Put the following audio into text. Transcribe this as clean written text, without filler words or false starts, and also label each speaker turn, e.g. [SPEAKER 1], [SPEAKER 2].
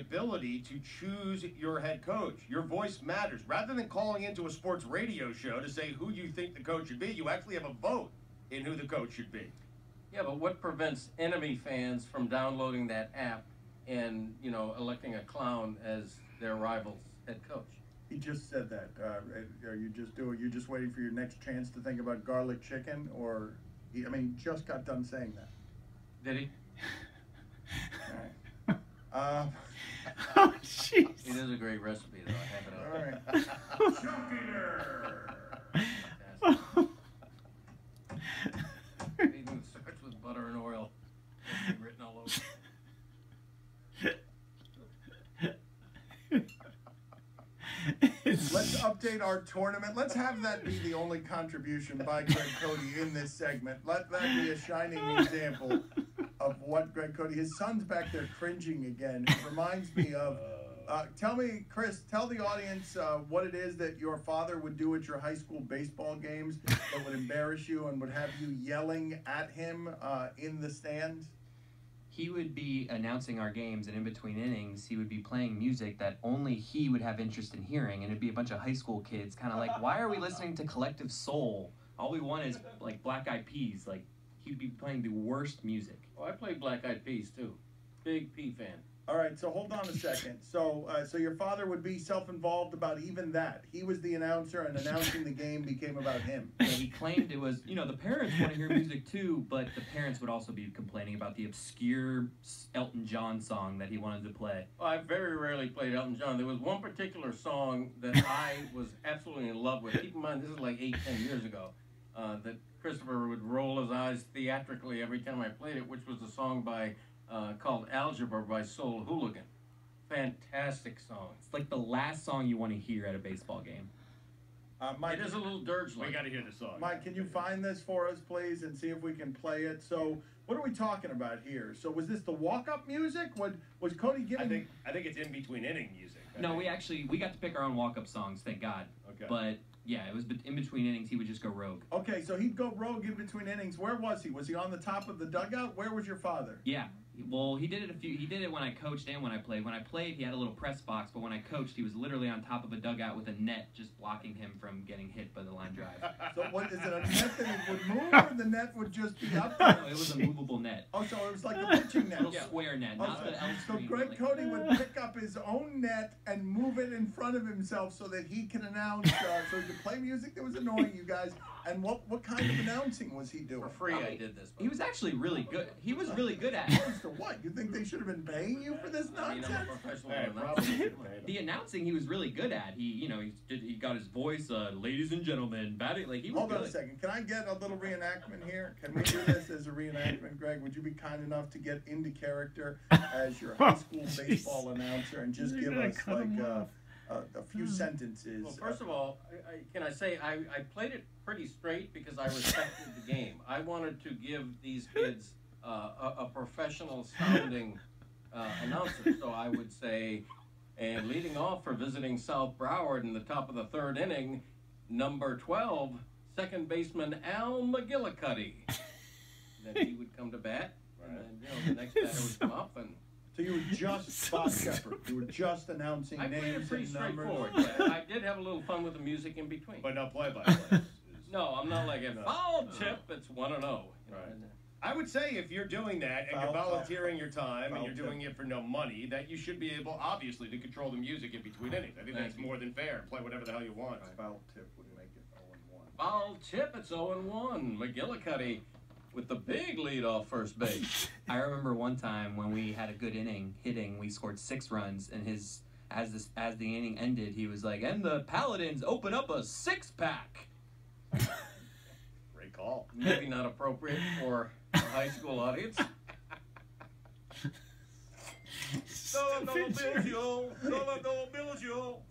[SPEAKER 1] ability to choose your head coach. Your voice matters. Rather than calling into a sports radio show to say who you think the coach should be, you actually have a vote in who the coach should be.
[SPEAKER 2] Yeah, but what prevents enemy fans from downloading that app and, you know, electing a clown as their rival's head coach?
[SPEAKER 3] He just said that. Are you just waiting for your next chance to think about garlic chicken, or he just got done saying that.
[SPEAKER 2] Did he?
[SPEAKER 3] All right.
[SPEAKER 4] Oh, jeez.
[SPEAKER 2] It is a great recipe, though. I have it
[SPEAKER 3] All
[SPEAKER 2] out.
[SPEAKER 3] right. Chunkier.
[SPEAKER 2] Anything that starts with butter and oil will be written all over.
[SPEAKER 3] Let's update our tournament. Let's have that be the only contribution by Greg Cote in this segment. Let that be a shining example of what Greg Cote. His son's back there cringing again. It reminds me of. Tell me, Chris, tell the audience what it is that your father would do at your high school baseball games that would embarrass you and would have you yelling at him in the stands.
[SPEAKER 5] He would be announcing our games, and in between innings, he would be playing music that only he would have interest in hearing, and it'd be a bunch of high school kids kind of like, why are we listening to Collective Soul? All we want is, like, Black Eyed Peas. Like, he'd be playing the worst music.
[SPEAKER 2] Oh, I played Black Eyed Peas, too. Big P fan.
[SPEAKER 3] All right, so hold on a second. So your father would be self-involved about even that. He was the announcer, and announcing the game became about him.
[SPEAKER 5] Yeah, he claimed it was, you know, the parents want to hear music too, but the parents would also be complaining about the obscure Elton John song that he wanted to play.
[SPEAKER 2] Well, I very rarely played Elton John. There was one particular song that I was absolutely in love with. Keep in mind, this is like 8-10 years ago, that Christopher would roll his eyes theatrically every time I played it, which was a song by called Algebra by Soul Hooligan. Fantastic song.
[SPEAKER 5] It's like the last song you want to hear at a baseball game.
[SPEAKER 3] Mike,
[SPEAKER 2] it is a little dirge-like.
[SPEAKER 1] We got to hear the song.
[SPEAKER 3] Mike, can you find this for us, please, and see if we can play it? So, what are we talking about here? So, was this the walk-up music? Was Cote giving?
[SPEAKER 1] I think it's in between inning music.
[SPEAKER 5] No, we got to pick our own walk-up songs, thank God.
[SPEAKER 1] Okay.
[SPEAKER 5] But yeah, it was in between innings. He would just go rogue.
[SPEAKER 3] Okay, so he'd go rogue in between innings. Where was he? Was he on the top of the dugout? Where was your father?
[SPEAKER 5] Yeah. Well, he did it when I coached and when I played. When I played, he had a little press box, but when I coached, he was literally on top of a dugout with a net just blocking him from getting hit by the line drive.
[SPEAKER 3] So what, is it a net that would move, or the net would just be up there?
[SPEAKER 5] No, it was a movable net.
[SPEAKER 3] Oh, so it was like a pitching net.
[SPEAKER 5] A little square net, not the L
[SPEAKER 3] So
[SPEAKER 5] screen.
[SPEAKER 3] Greg Cote would pick up his own net and move it in front of himself so that he can announce, so he could play music that was annoying you guys. And what kind of announcing was he doing?
[SPEAKER 2] For free, I did this.
[SPEAKER 5] He was actually really good. He was really good at it.
[SPEAKER 3] As to what? You think they should have been paying you for this
[SPEAKER 2] I mean,
[SPEAKER 3] nonsense?
[SPEAKER 2] I'm a professional
[SPEAKER 1] Hey,
[SPEAKER 2] announcer.
[SPEAKER 1] probably should have paid him.
[SPEAKER 5] The announcing he was really good at. He got his voice, ladies and gentlemen, batting like he was
[SPEAKER 3] Hold
[SPEAKER 5] good.
[SPEAKER 3] on a second. Can I get a little reenactment here? Can we do this as a reenactment, Greg? Would you be kind enough to get into character as your high school baseball announcer and just give us like a few sentences?
[SPEAKER 2] Well, first of all, can I say I played it pretty straight because I respected the game. I wanted to give these kids a professional sounding announcer. So I would say, and leading off for visiting South Broward in the top of the third inning, number 12, second baseman Al McGillicuddy. Then he would come to bat, and then the next batter would come up and.
[SPEAKER 3] So you were just Bob Shepard. You were just announcing
[SPEAKER 2] I played it
[SPEAKER 3] names
[SPEAKER 2] pretty
[SPEAKER 3] and numbers.
[SPEAKER 2] straightforward. Yeah. I did have a little fun with the music in between.
[SPEAKER 1] But no play-by-play.
[SPEAKER 2] No, I'm not like a foul tip. It's 1-0.
[SPEAKER 1] Right. I would say if you're doing that and you're volunteering your time and you're doing it for no money, that you should be able, obviously, to control the music in between innings. I think that's more than fair. Play whatever the hell you want.
[SPEAKER 3] Foul tip would make it 0-1.
[SPEAKER 2] Foul tip. It's 0-1. McGillicuddy with the big lead off first base.
[SPEAKER 5] I remember one time when we had a good inning hitting, we scored 6 runs, and as the inning ended, he was like, "And the Paladins open up a 6-pack."
[SPEAKER 1] Great call.
[SPEAKER 2] Maybe not appropriate for a high school audience. $1 bills, yo. $1 bills, yo.